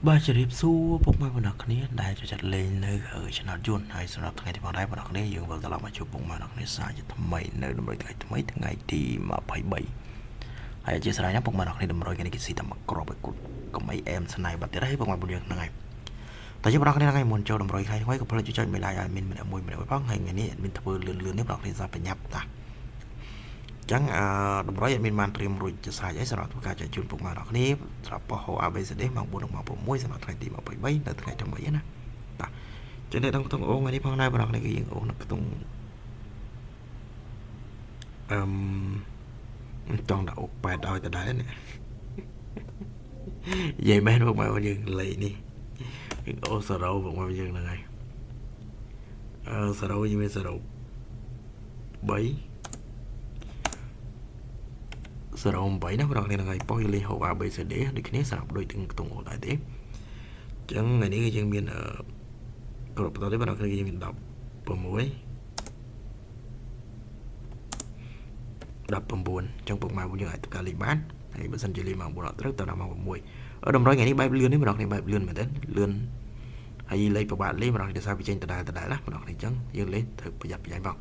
បាទជម្រាបសួរពុកម៉ែបងប្អូនគ្នាដែលចូលចិត្តលេងនៅChannel យន្តហើយសម្រាប់ថ្ងៃទីបងប្អូនគ្នាយើងវិលត្រឡប់មកជួបពុកម៉ែបងប្អូនគ្នាសាជាថ្មីនៅតម្រុយថ្ងៃថ្មីថ្ងៃទី23ហើយអធិស្ឋានណាពុកម៉ែបងប្អូនគ្នាតម្រុយថ្ងៃនេះគេស៊ីតែមកក្របឲ្យគត់កុំអីអែមស្នៃបាត់ទៀតហើយពុកម៉ែបងប្អូនយើងហ្នឹងហើយតែយើងបងប្អូនគ្នាថ្ងៃមុនចូលតម្រុយថ្ងៃថ្មីក៏ផ្លិចចុចមេឡាយឲ្យមានម្នាក់មួយផងហើយថ្ងៃនេះមានធ្វើលឿននេះបងប្អូនគ្នាសាបញ្ញាប់តាចឹងតម្រុយមានបានត្រៀមរួចជាស្រេចហើយសម្រាប់ធ្វើការចែកជូនពុកម៉ែបងប្អូនគ្នាសម្រាប់បោះ ABCD ម៉ោង4ដល់ម៉ោង6សម្រាប់ថ្ងៃទី23នៅថ្ងៃថ្មីណាបាទចឹងនៅក្នុងខ្ទង់អូថ្ងៃនេះផងដែរបងប្អូនគ្នាគឺយើងអូនៅខ្ទង់ចង់ដាក់អូ8ឲ្យដដែលនេះនិយាយមែនពុកម៉ែបងយើងលេខនេះយើងអូ0ពុកម៉ែបងយើងហ្នឹងហើយ0យើងមាន0 3 0 8ណាបងប្អូនហ្នឹងហើយបោះយើងលេខហូប ABCD ដូចគ្នាសម្រាប់ដូចទាំងខ្ទង់អូដែរទេចឹងថ្ងៃនេះគឺយើងមានគ្រប់បន្តទៀតបងប្អូនគ្នាយើងមាន16 19ចឹងពុកម៉ែពួកយើងអាចធ្វើការលេងបានហើយបើសិនជាលេងម៉ោង4អត់ត្រូវទៅដល់ម៉ោង6តម្រុយថ្ងៃនេះបែបលឿននេះបងប្អូនគ្នាបែបលឿនមែនទេលឿនហើយលេងប្របាក់លេងបងប្អូនគ្នាសារវាចេញដដែលណាបងប្អូនគ្នាចឹងយើងលេងត្រូវប្រយ័ត្នប្រយែងបង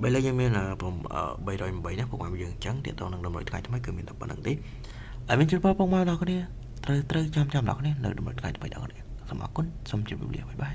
បើលេងយើងមាន308ណាពុកម៉ែយើងចឹងទាក់ទងនឹងតម្រុយថ្ងៃថ្មីគឺមានតែប៉ុណ្្នឹងទេហើយមានជូនពរពុកម៉ែបងប្អូនគ្នាត្រូវចាំបងប្អូនគ្នានៅតម្រុយថ្ងៃថ្មីបងប្អូនគ្នាសូមអរគុណសូមជម្រាបលាបាយបាយ